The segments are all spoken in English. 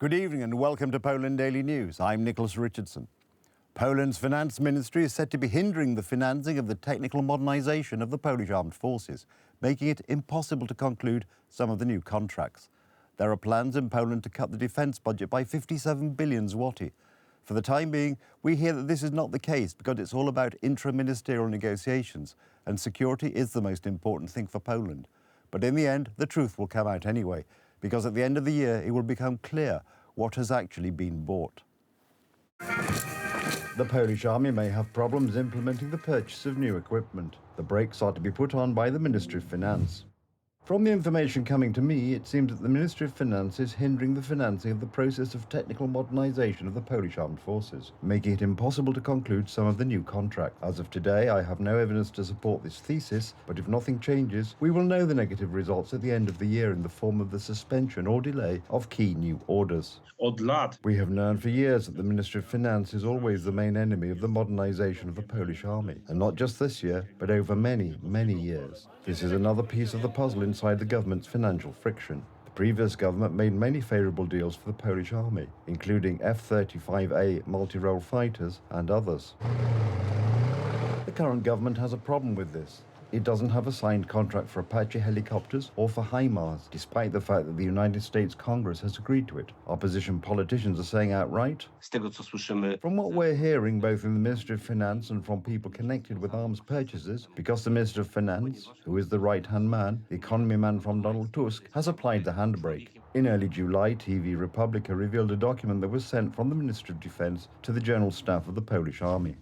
Good evening and welcome to Poland Daily News. I'm Nicholas Richardson. Poland's finance ministry is said to be hindering the financing of the technical modernisation of the Polish armed forces, making it impossible to conclude some of the new contracts. There are plans in Poland to cut the defence budget by 57 billion zloty. For the time being, we hear that this is not the case because it's all about intra-ministerial negotiations and security is the most important thing for Poland. But in the end, the truth will come out anyway, because at the end of the year, it will become clear what has actually been bought. The Polish army may have problems implementing the purchase of new equipment. The brakes are to be put on by the Ministry of Finance. From the information coming to me, it seems that the Ministry of Finance is hindering the financing of the process of technical modernisation of the Polish armed forces, making it impossible to conclude some of the new contracts. As of today, I have no evidence to support this thesis, but if nothing changes, we will know the negative results at the end of the year in the form of the suspension or delay of key new orders. We have known for years that the Ministry of Finance is always the main enemy of the modernisation of the Polish army, and not just this year, but over many, many years. This is another piece of the puzzle inside the government's financial friction. The previous government made many favourable deals for the Polish army, including F-35A multi-role fighters and others. The current government has a problem with this. It doesn't have a signed contract for Apache helicopters or for HIMARS, despite the fact that the United States Congress has agreed to it. Opposition politicians are saying outright, from what we're hearing both in the Ministry of Finance and from people connected with arms purchases, because the Minister of Finance, who is the right-hand man, the economy man from Donald Tusk, has applied the handbrake. In early July, TV Republica revealed a document that was sent from the Ministry of Defense to the General Staff of the Polish Army.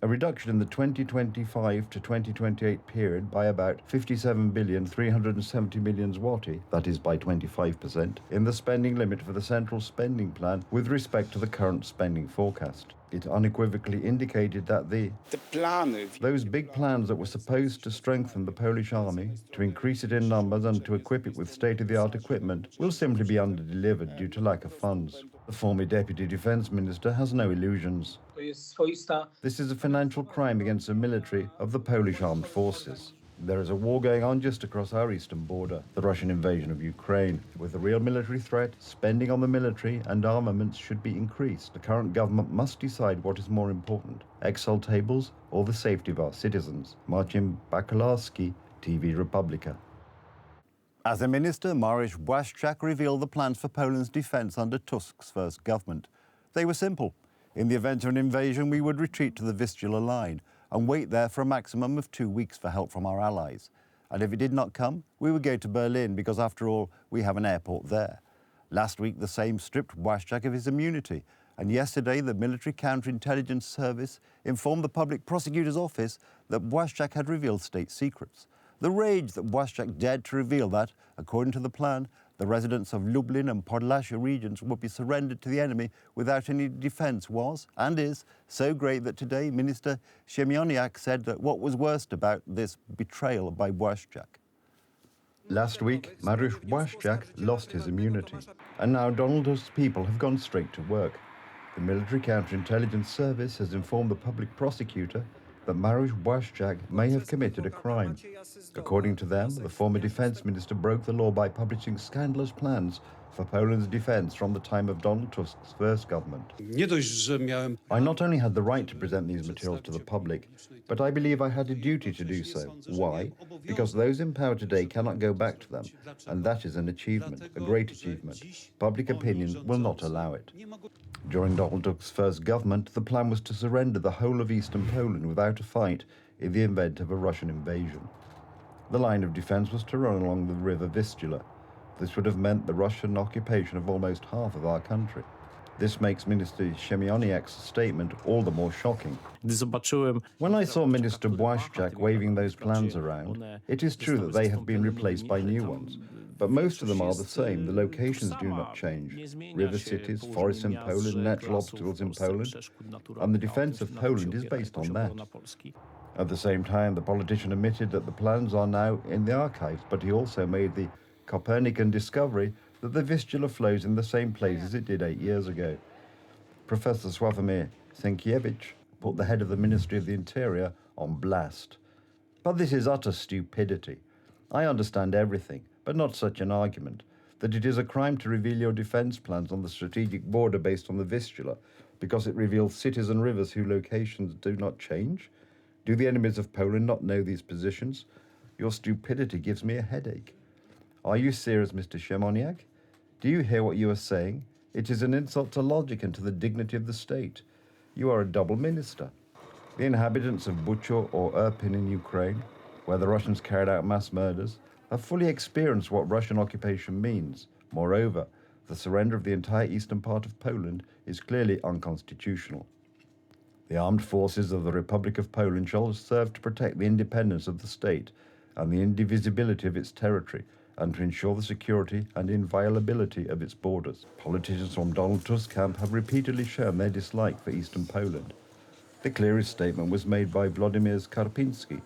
A reduction in the 2025 to 2028 period by about 57,370 million zloty, that is by 25%, in the spending limit for the central spending plan with respect to the current spending forecast. It unequivocally indicated that those big plans that were supposed to strengthen the Polish army, to increase it in numbers and to equip it with state-of-the-art equipment, will simply be under-delivered due to lack of funds. The former Deputy Defence Minister has no illusions. This is a financial crime against the military of the Polish armed forces. There is a war going on just across our eastern border, the Russian invasion of Ukraine. With a real military threat, spending on the military and armaments should be increased. The current government must decide what is more important, Excel tables or the safety of our citizens. Marcin Bakalarski, TV Republica. As a minister, Mariusz Błaszczak revealed the plans for Poland's defence under Tusk's first government. They were simple. In the event of an invasion, we would retreat to the Vistula line and wait there for a maximum of 2 weeks for help from our allies. And if it did not come, we would go to Berlin because, after all, we have an airport there. Last week, the Sejm stripped Błaszczak of his immunity. And yesterday, the Military Counterintelligence Service informed the Public Prosecutor's Office that Błaszczak had revealed state secrets. The rage that Błaszczak dared to reveal that, according to the plan, the residents of Lublin and Podlasie regions would be surrendered to the enemy without any defence was, and is, so great that today Minister Siemoniak said that what was worst about this betrayal by Błaszczak. Last week, Mariusz Błaszczak lost his immunity, and now Donald Tusk's people have gone straight to work. The Military Counterintelligence Service has informed the public prosecutor that Mariusz Błaszczak may have committed a crime. According to them, the former defence minister broke the law by publishing scandalous plans for Poland's defence from the time of Donald Tusk's first government. I not only had the right to present these materials to the public, but I believe I had a duty to do so. Why? Because those in power today cannot go back to them, and that is an achievement, a great achievement. Public opinion will not allow it. During Donald Tusk's first government, the plan was to surrender the whole of eastern Poland without a fight in the event of a Russian invasion. The line of defence was to run along the river Vistula. This would have meant the Russian occupation of almost half of our country. This makes Minister Siemoniak's statement all the more shocking. When I saw Minister Błaszczak waving those plans around, it is true that they have been replaced by new ones. But most of them are the same. The locations do not change. River cities, forests in Poland, natural obstacles in Poland, and the defence of Poland is based on that. At the same time, the politician admitted that the plans are now in the archives, but he also made the Copernican discovery that the Vistula flows in the same place as it did 8 years ago. Professor Sławomir Sienkiewicz put the head of the Ministry of the Interior on blast. But this is utter stupidity. I understand everything, but not such an argument. that it is a crime to reveal your defence plans on the strategic border based on the Vistula because it reveals cities and rivers whose locations do not change? Do the enemies of Poland not know these positions? Your stupidity gives me a headache. Are you serious, Mr. Siemoniak? Do you hear what you are saying? It is an insult to logic and to the dignity of the state. You are a double minister. The inhabitants of Bucha or Irpin in Ukraine, where the Russians carried out mass murders, have fully experienced what Russian occupation means. Moreover, the surrender of the entire eastern part of Poland is clearly unconstitutional. The armed forces of the Republic of Poland shall serve to protect the independence of the state and the indivisibility of its territory, and to ensure the security and inviolability of its borders. Politicians from Donald Tusk's camp have repeatedly shown their dislike for eastern Poland. The clearest statement was made by Władimir Karpiński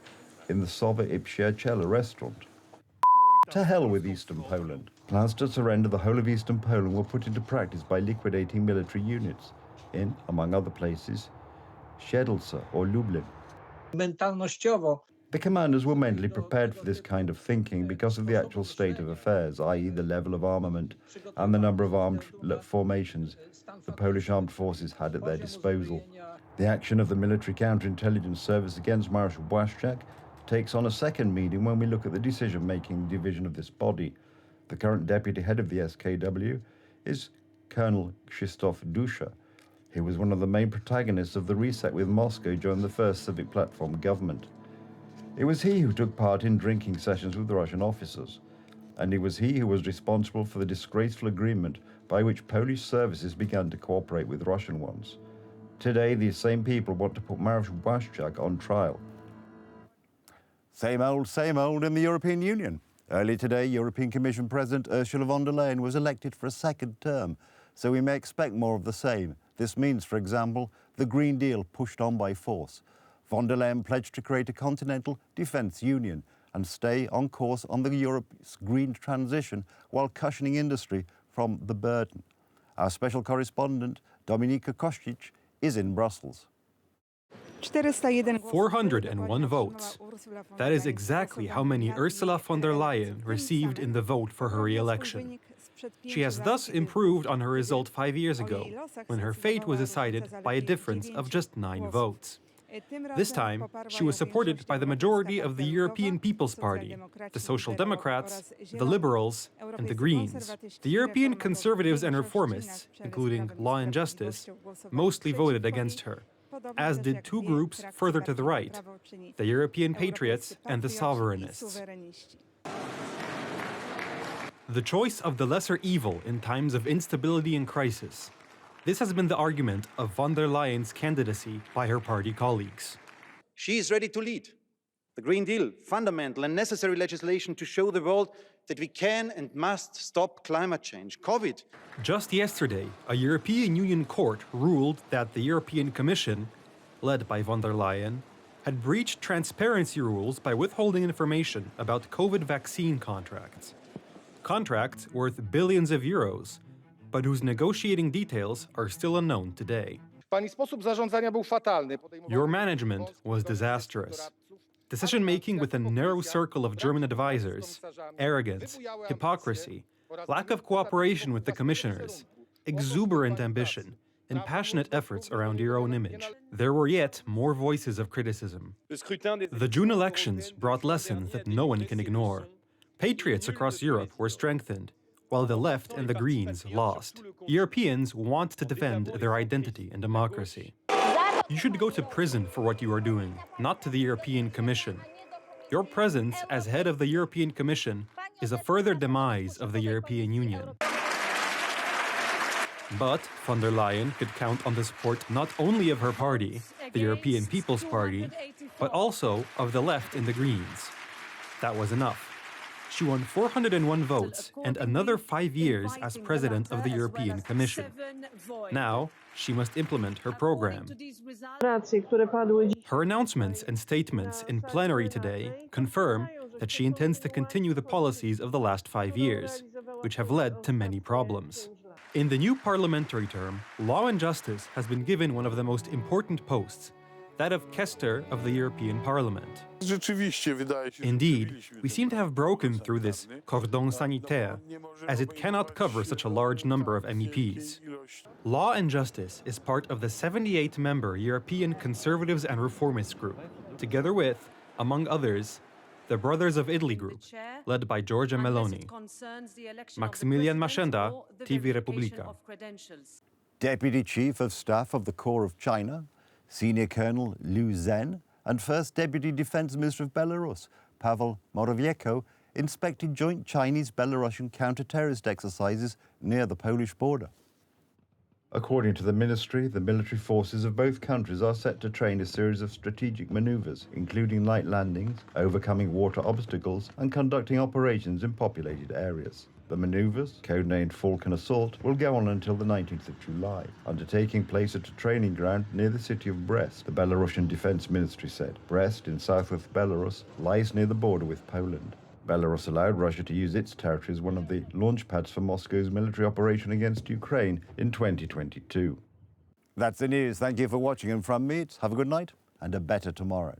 in the Sowa i Przyjaciele restaurant. To hell with eastern Poland. Plans to surrender the whole of eastern Poland were put into practice by liquidating military units in, among other places, Siedlce or Lublin. Mentalnościowo The commanders were mentally prepared for this kind of thinking because of the actual state of affairs, i.e. the level of armament and the number of armed formations the Polish armed forces had at their disposal. The action of the military counterintelligence service against Marshal Błaszczak takes on a second meaning when we look at the decision-making division of this body. The current deputy head of the SKW is Colonel Krzysztof Dusha. He was one of the main protagonists of the reset with Moscow during the first Civic Platform government. It was he who took part in drinking sessions with the Russian officers, and it was he who was responsible for the disgraceful agreement by which Polish services began to cooperate with Russian ones. Today, these same people want to put Marshal Błaszczak on trial. Same old in the European Union. Early today, European Commission President Ursula von der Leyen was elected for a second term, so we may expect more of the same. This means, for example, the Green Deal pushed on by force. Von der Leyen pledged to create a continental defence union and stay on course on the Europe's green transition while cushioning industry from the burden. Our special correspondent, Dominika Kościc, is in Brussels. 401 votes. That is exactly how many Ursula von der Leyen received in the vote for her re-election. She has thus improved on her result 5 years ago, when her fate was decided by a difference of just 9 votes. This time, she was supported by the majority of the European People's Party, the Social Democrats, the Liberals, and the Greens. The European Conservatives and Reformists, including Law and Justice, mostly voted against her, as did 2 groups further to the right, the European Patriots and the Sovereignists. The choice of the lesser evil in times of instability and crisis. This has been the argument of von der Leyen's candidacy by her party colleagues. She is ready to lead. The Green Deal, fundamental and necessary legislation to show the world that we can and must stop climate change. COVID. Just yesterday, a European Union court ruled that the European Commission, led by von der Leyen, had breached transparency rules by withholding information about COVID vaccine contracts. Contracts worth billions of euros, but whose negotiating details are still unknown today. Your management was disastrous. Decision-making with a narrow circle of German advisors, arrogance, hypocrisy, lack of cooperation with the commissioners, exuberant ambition, and passionate efforts around your own image. There were yet more voices of criticism. The June elections brought lessons that no one can ignore. Patriots across Europe were strengthened, while the left and the Greens lost. Europeans want to defend their identity and democracy. You should go to prison for what you are doing, not to the European Commission. Your presence as head of the European Commission is a further demise of the European Union. But von der Leyen could count on the support not only of her party, the European People's Party, but also of the left and the Greens. That was enough. She won 401 votes and another 5 years as president of the European Commission. Now, she must implement her program. Her announcements and statements in plenary today confirm that she intends to continue the policies of the last 5 years, which have led to many problems. In the new parliamentary term, Law and Justice has been given one of the most important posts, that of Kester of the European Parliament. Rzeczywiście wydaje się, że Indeed, przebiliśmy we seem to have broken through this cordon sanitaire, as it cannot cover such a large number of MEPs. Law and Justice is part of the 78-member European Conservatives and Reformists group, together with, among others, the Brothers of Italy group, led by Giorgia Meloni. Maximilian Maszenda, TV Republika. Deputy Chief of Staff of the Corps of China, Senior Colonel Liu Zhen, and First Deputy Defense Minister of Belarus, Pavel Morawiecko, inspected joint Chinese-Belarusian counter-terrorist exercises near the Polish border. According to the ministry, the military forces of both countries are set to train a series of strategic maneuvers, including light landings, overcoming water obstacles, and conducting operations in populated areas. The maneuvers, codenamed Falcon Assault, will go on until the 19th of July, undertaking place at a training ground near the city of Brest, the Belarusian Defense Ministry said. Brest, in southwest Belarus, lies near the border with Poland. Belarus allowed Russia to use its territory as one of the launchpads for Moscow's military operation against Ukraine in 2022. That's the news. Thank you for watching, and from me, have a good night and a better tomorrow.